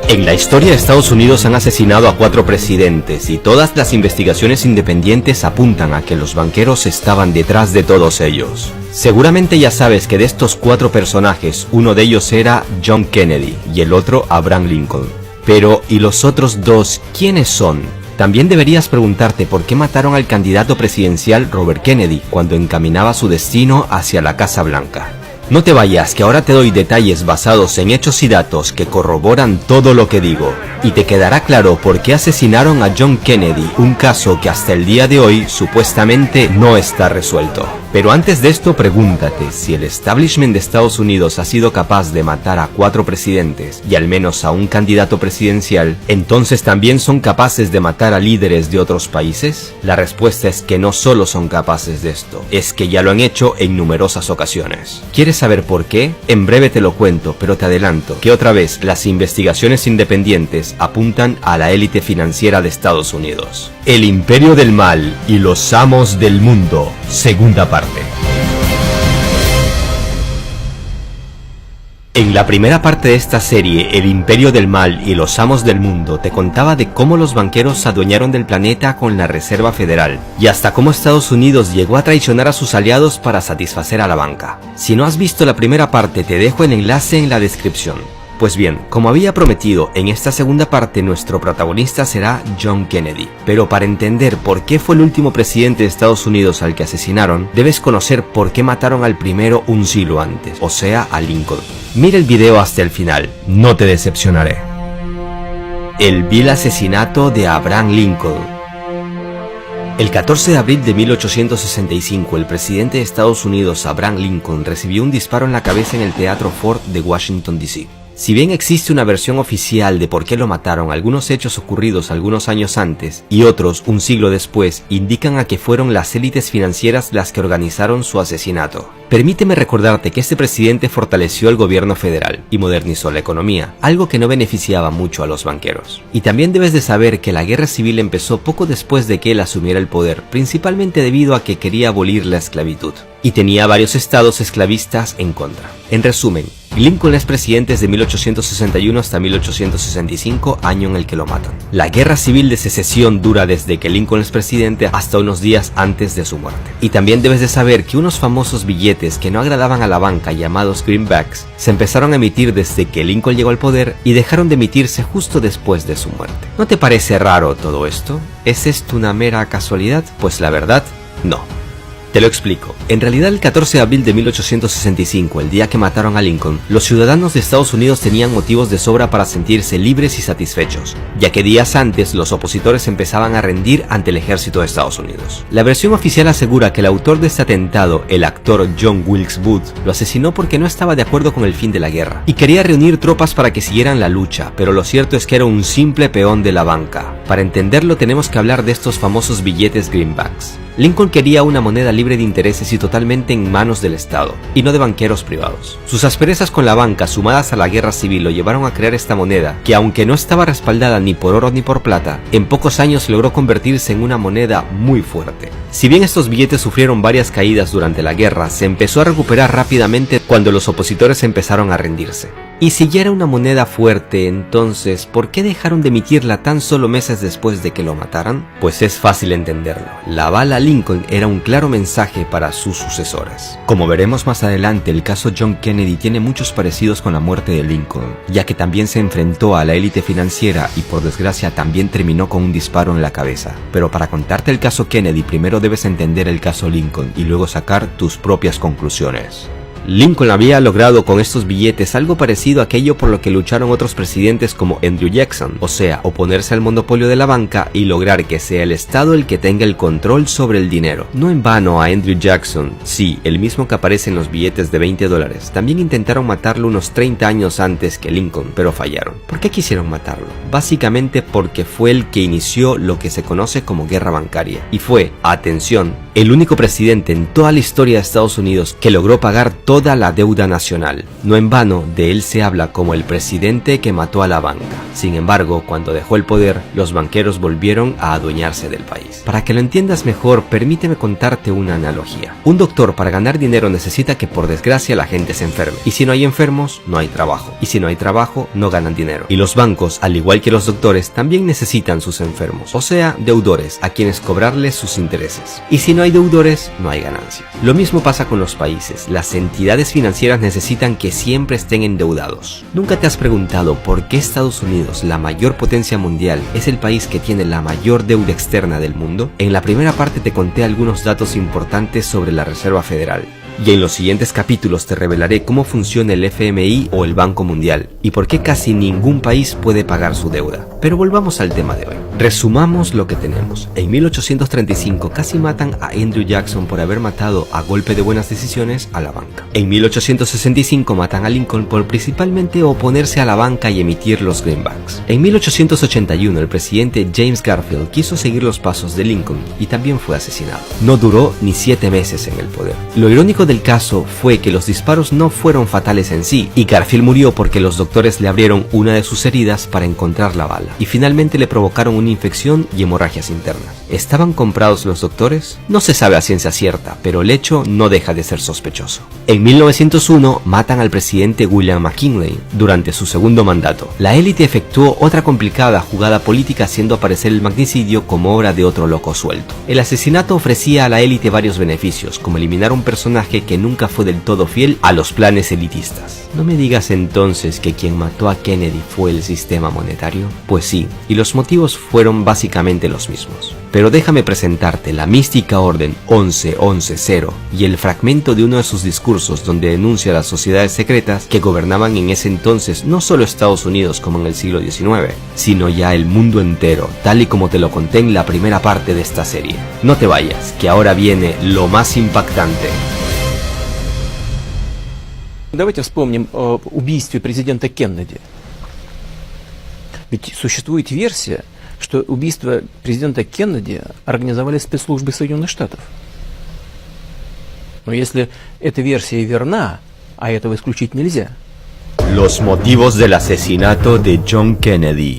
En la historia de Estados Unidos han asesinado a 4 presidentes y todas las investigaciones independientes apuntan a que los banqueros estaban detrás de todos ellos. Seguramente ya sabes que de estos 4 personajes, uno de ellos era John Kennedy y el otro Abraham Lincoln. Pero, ¿y los otros 2 quiénes son? También deberías preguntarte por qué mataron al candidato presidencial Robert Kennedy cuando encaminaba su destino hacia la Casa Blanca. No te vayas, que ahora te doy detalles basados en hechos y datos que corroboran todo lo que digo. Y te quedará claro por qué asesinaron a John Kennedy, un caso que hasta el día de hoy supuestamente no está resuelto. Pero antes de esto pregúntate, si el establishment de Estados Unidos ha sido capaz de matar a 4 presidentes y al menos a un candidato presidencial, ¿entonces también son capaces de matar a líderes de otros países? La respuesta es que no solo son capaces de esto, es que ya lo han hecho en numerosas ocasiones. ¿Quieres saber por qué? En breve te lo cuento, pero te adelanto que otra vez las investigaciones independientes apuntan a la élite financiera de Estados Unidos. El Imperio del Mal y los Amos del Mundo, segunda parte. En la primera parte de esta serie, El Imperio del Mal y los Amos del Mundo, te contaba de cómo los banqueros se adueñaron del planeta con la Reserva Federal, y hasta cómo Estados Unidos llegó a traicionar a sus aliados para satisfacer a la banca. Si no has visto la primera parte, te dejo el enlace en la descripción. Pues bien, como había prometido, en esta segunda parte nuestro protagonista será John Kennedy. Pero para entender por qué fue el último presidente de Estados Unidos al que asesinaron, debes conocer por qué mataron al primero un siglo antes, o sea, a Lincoln. Mira el video hasta el final, no te decepcionaré. El vil asesinato de Abraham Lincoln. El 14 de abril de 1865, el presidente de Estados Unidos, Abraham Lincoln, recibió un disparo en la cabeza en el Teatro Ford de Washington, D.C. Si bien existe una versión oficial de por qué lo mataron, algunos hechos ocurridos algunos años antes y otros un siglo después indican a que fueron las élites financieras las que organizaron su asesinato. Permíteme recordarte que este presidente fortaleció el gobierno federal y modernizó la economía, algo que no beneficiaba mucho a los banqueros. Y también debes de saber que la guerra civil empezó poco después de que él asumiera el poder, principalmente debido a que quería abolir la esclavitud. Y tenía varios estados esclavistas en contra. En resumen, Lincoln es presidente desde 1861 hasta 1865, año en el que lo matan. La guerra civil de secesión dura desde que Lincoln es presidente hasta unos días antes de su muerte. Y también debes de saber que unos famosos billetes que no agradaban a la banca, llamados greenbacks, se empezaron a emitir desde que Lincoln llegó al poder y dejaron de emitirse justo después de su muerte. ¿No te parece raro todo esto? ¿Es esto una mera casualidad? Pues la verdad, no. Te lo explico. En realidad, el 14 de abril de 1865, el día que mataron a Lincoln, los ciudadanos de Estados Unidos tenían motivos de sobra para sentirse libres y satisfechos, ya que días antes los opositores empezaban a rendir ante el ejército de Estados Unidos. La versión oficial asegura que el autor de este atentado, el actor John Wilkes Booth, lo asesinó porque no estaba de acuerdo con el fin de la guerra y quería reunir tropas para que siguieran la lucha, pero lo cierto es que era un simple peón de la banca. Para entenderlo tenemos que hablar de estos famosos billetes greenbacks. Lincoln quería una moneda libre de intereses y totalmente en manos del Estado, y no de banqueros privados. Sus asperezas con la banca, sumadas a la guerra civil, lo llevaron a crear esta moneda, que aunque no estaba respaldada ni por oro ni por plata, en pocos años logró convertirse en una moneda muy fuerte. Si bien estos billetes sufrieron varias caídas durante la guerra, se empezó a recuperar rápidamente cuando los opositores empezaron a rendirse. Y si ya era una moneda fuerte, entonces, ¿por qué dejaron de emitirla tan solo meses después de que lo mataran? Pues es fácil entenderlo. La bala Lincoln era un claro mensaje para sus sucesores. Como veremos más adelante, el caso John Kennedy tiene muchos parecidos con la muerte de Lincoln, ya que también se enfrentó a la élite financiera y por desgracia también terminó con un disparo en la cabeza. Pero para contarte el caso Kennedy, primero debes entender el caso Lincoln y luego sacar tus propias conclusiones. Lincoln había logrado con estos billetes algo parecido a aquello por lo que lucharon otros presidentes como Andrew Jackson, o sea, oponerse al monopolio de la banca y lograr que sea el Estado el que tenga el control sobre el dinero. No en vano a Andrew Jackson, sí, el mismo que aparece en los billetes de $20, también intentaron matarlo unos 30 años antes que Lincoln, pero fallaron. ¿Por qué quisieron matarlo? Básicamente porque fue el que inició lo que se conoce como guerra bancaria, y fue, atención, el único presidente en toda la historia de Estados Unidos que logró pagar todo toda la deuda nacional. No en vano, de él se habla como el presidente que mató a la banca. Sin embargo, cuando dejó el poder, los banqueros volvieron a adueñarse del país. Para que lo entiendas mejor, permíteme contarte una analogía. Un doctor para ganar dinero necesita que por desgracia la gente se enferme. Y si no hay enfermos, no hay trabajo. Y si no hay trabajo, no ganan dinero. Y los bancos, al igual que los doctores, también necesitan sus enfermos. O sea, deudores, a quienes cobrarles sus intereses. Y si no hay deudores, no hay ganancia. Lo mismo pasa con los países. Las entidades financieras necesitan que siempre estén endeudados. ¿Nunca te has preguntado por qué Estados Unidos, la mayor potencia mundial, es el país que tiene la mayor deuda externa del mundo? En la primera parte te conté algunos datos importantes sobre la Reserva Federal. Y en los siguientes capítulos te revelaré cómo funciona el FMI o el Banco Mundial y por qué casi ningún país puede pagar su deuda. Pero volvamos al tema de hoy. Resumamos lo que tenemos. En 1835 casi matan a Andrew Jackson por haber matado a golpe de buenas decisiones a la banca. En 1865 matan a Lincoln por principalmente oponerse a la banca y emitir los greenbacks. En 1881 el presidente James Garfield quiso seguir los pasos de Lincoln y también fue asesinado. No duró ni 7 meses en el poder. Lo irónico del caso fue que los disparos no fueron fatales en sí y Garfield murió porque los doctores le abrieron una de sus heridas para encontrar la bala y finalmente le provocaron una infección y hemorragias internas. ¿Estaban comprados los doctores? No se sabe a ciencia cierta, pero el hecho no deja de ser sospechoso. En 1901 matan al presidente William McKinley durante su segundo mandato. La élite efectuó otra complicada jugada política haciendo aparecer el magnicidio como obra de otro loco suelto. El asesinato ofrecía a la élite varios beneficios, como eliminar un personaje que nunca fue del todo fiel a los planes elitistas. ¿No me digas entonces que quien mató a Kennedy fue el sistema monetario? Pues sí, y los motivos fueron básicamente los mismos. Pero déjame presentarte la mística orden 11-11-0 y el fragmento de uno de sus discursos donde denuncia las sociedades secretas que gobernaban en ese entonces no solo Estados Unidos como en el siglo XIX, sino ya el mundo entero, tal y como te lo conté en la primera parte de esta serie. No te vayas, que ahora viene lo más impactante. Давайте вспомним об убийстве президента Кеннеди. Ведь существует версия, что убийство президента Кеннеди организовали спецслужбы Соединенных Штатов. Но если эта версия верна, а этого исключить нельзя. Los motivos del asesinato de John Kennedy.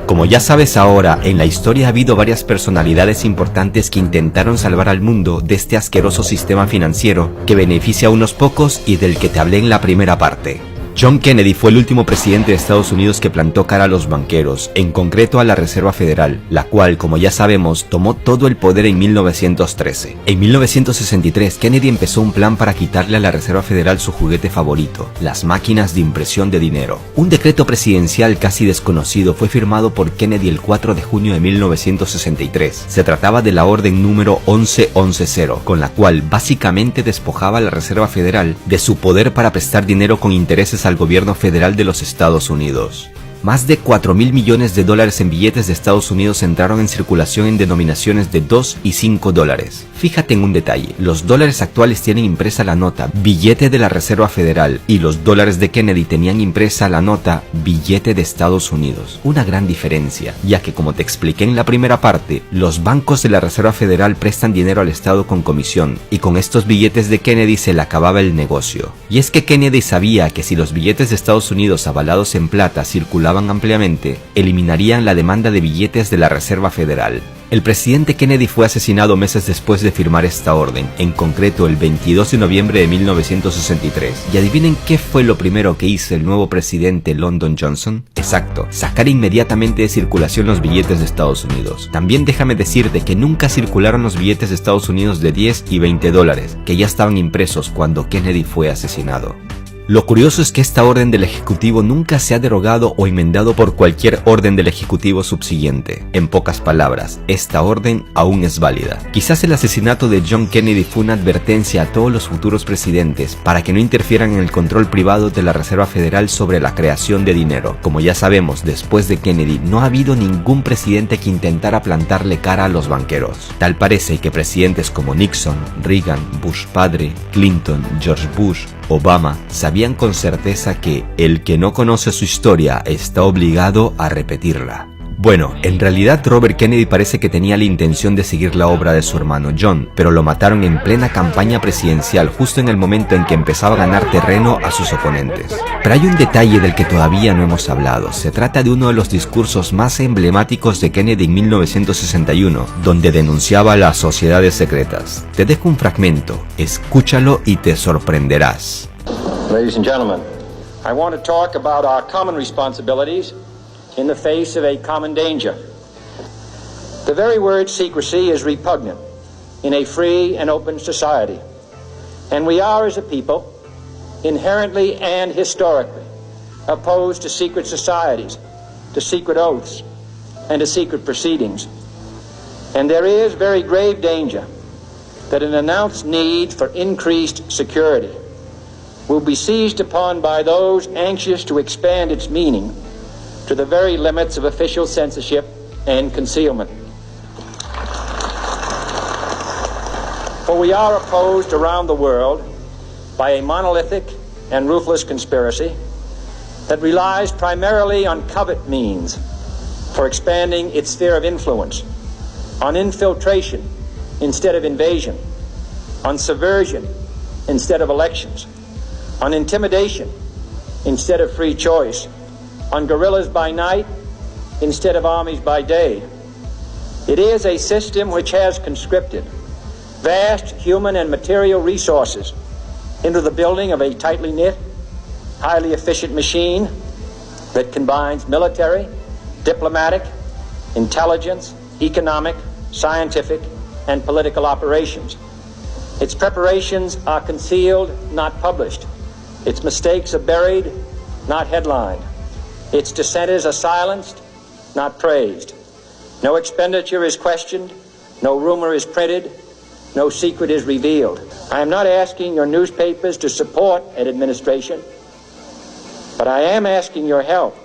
Como ya sabes ahora, en la historia ha habido varias personalidades importantes que intentaron salvar al mundo de este asqueroso sistema financiero que beneficia a unos pocos y del que te hablé en la primera parte. John Kennedy fue el último presidente de Estados Unidos que plantó cara a los banqueros, en concreto a la Reserva Federal, la cual, como ya sabemos, tomó todo el poder en 1913. En 1963, Kennedy empezó un plan para quitarle a la Reserva Federal su juguete favorito, las máquinas de impresión de dinero. Un decreto presidencial casi desconocido fue firmado por Kennedy el 4 de junio de 1963. Se trataba de la orden número 11-11-0, con la cual básicamente despojaba a la Reserva Federal de su poder para prestar dinero con intereses al gobierno federal de los Estados Unidos. Más de 4.000 millones de dólares en billetes de Estados Unidos entraron en circulación en denominaciones de 2 y 5 dólares. Fíjate en un detalle, los dólares actuales tienen impresa la nota billete de la Reserva Federal y los dólares de Kennedy tenían impresa la nota billete de Estados Unidos. Una gran diferencia, ya que como te expliqué en la primera parte, los bancos de la Reserva Federal prestan dinero al Estado con comisión y con estos billetes de Kennedy se le acababa el negocio. Y es que Kennedy sabía que si los billetes de Estados Unidos avalados en plata circulaban ampliamente, eliminarían la demanda de billetes de la Reserva Federal. El presidente Kennedy fue asesinado meses después de firmar esta orden, en concreto el 22 de noviembre de 1963. ¿Y adivinen qué fue lo primero que hizo el nuevo presidente Lyndon Johnson? Exacto, sacar inmediatamente de circulación los billetes de Estados Unidos. También déjame decirte que nunca circularon los billetes de Estados Unidos de 10 y 20 dólares, que ya estaban impresos cuando Kennedy fue asesinado. Lo curioso es que esta orden del Ejecutivo nunca se ha derogado o enmendado por cualquier orden del Ejecutivo subsiguiente. En pocas palabras, esta orden aún es válida. Quizás el asesinato de John Kennedy fue una advertencia a todos los futuros presidentes para que no interfieran en el control privado de la Reserva Federal sobre la creación de dinero. Como ya sabemos, después de Kennedy no ha habido ningún presidente que intentara plantarle cara a los banqueros. Tal parece que presidentes como Nixon, Reagan, Bush padre, Clinton, George Bush, Obama sabían con certeza que el que no conoce su historia está obligado a repetirla. Bueno, en realidad Robert Kennedy parece que tenía la intención de seguir la obra de su hermano John, pero lo mataron en plena campaña presidencial, justo en el momento en que empezaba a ganar terreno a sus oponentes. Pero hay un detalle del que todavía no hemos hablado. Se trata de uno de los discursos más emblemáticos de Kennedy en 1961, donde denunciaba las sociedades secretas. Te dejo un fragmento, escúchalo y te sorprenderás. Ladies and gentlemen, I want to talk about our common responsibilities in the face of a common danger. The very word secrecy is repugnant in a free and open society, and we are, as a people, inherently and historically opposed to secret societies, to secret oaths, and to secret proceedings. And there is very grave danger that an announced need for increased security will be seized upon by those anxious to expand its meaning to the very limits of official censorship and concealment. For we are opposed around the world by a monolithic and ruthless conspiracy that relies primarily on covert means for expanding its sphere of influence, on infiltration instead of invasion, on subversion instead of elections, on intimidation instead of free choice, on guerrillas by night instead of armies by day. It is a system which has conscripted vast human and material resources into the building of a tightly knit, highly efficient machine that combines military, diplomatic, intelligence, economic, scientific, and political operations. Its preparations are concealed, not published. Its mistakes are buried, not headlined. Its dissenters are silenced, not praised. No expenditure is questioned, no rumor is printed, no secret is revealed. I am not asking your newspapers to support an administration, but I am asking your help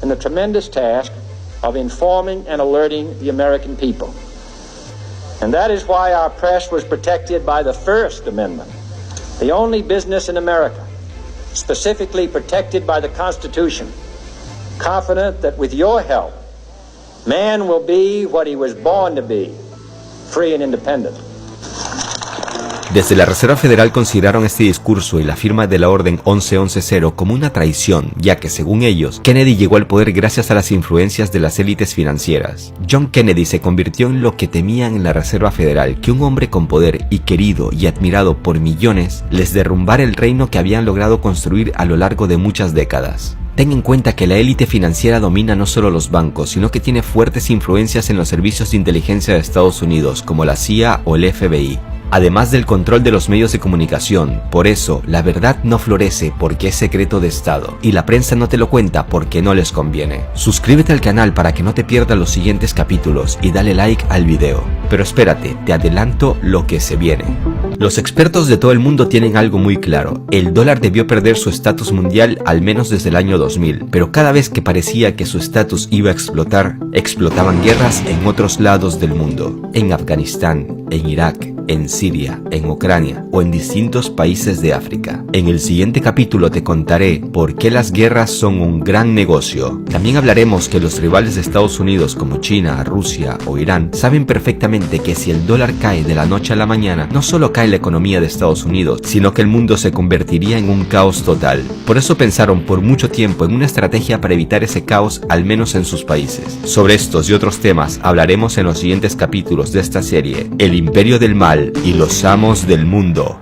in the tremendous task of informing and alerting the American people. And that is why our press was protected by the First Amendment, the only business in America specifically protected by the Constitution, confident that with your help, man will be what he was born to be, free and independent. Desde la Reserva Federal consideraron este discurso y la firma de la Orden 1110 como una traición, ya que según ellos, Kennedy llegó al poder gracias a las influencias de las élites financieras. John Kennedy se convirtió en lo que temían en la Reserva Federal, que un hombre con poder y querido y admirado por millones les derrumbara el reino que habían logrado construir a lo largo de muchas décadas. Ten en cuenta que la élite financiera domina no solo los bancos, sino que tiene fuertes influencias en los servicios de inteligencia de Estados Unidos, como la CIA o el FBI. Además del control de los medios de comunicación. Por eso, la verdad no florece porque es secreto de Estado, y la prensa no te lo cuenta porque no les conviene. Suscríbete al canal para que no te pierdas los siguientes capítulos y dale like al video. Pero espérate, te adelanto lo que se viene. Los expertos de todo el mundo tienen algo muy claro: el dólar debió perder su estatus mundial al menos desde el año 2000, pero cada vez que parecía que su estatus iba a explotar, explotaban guerras en otros lados del mundo, en Afganistán, en Irak, en Siria, en Ucrania o en distintos países de África. En el siguiente capítulo te contaré por qué las guerras son un gran negocio. También hablaremos que los rivales de Estados Unidos como China, Rusia o Irán saben perfectamente que si el dólar cae de la noche a la mañana, no solo cae la economía de Estados Unidos, sino que el mundo se convertiría en un caos total. Por eso pensaron por mucho tiempo en una estrategia para evitar ese caos, al menos en sus países. Sobre estos y otros temas hablaremos en los siguientes capítulos de esta serie, El Imperio del Mal y los Amos del Mundo.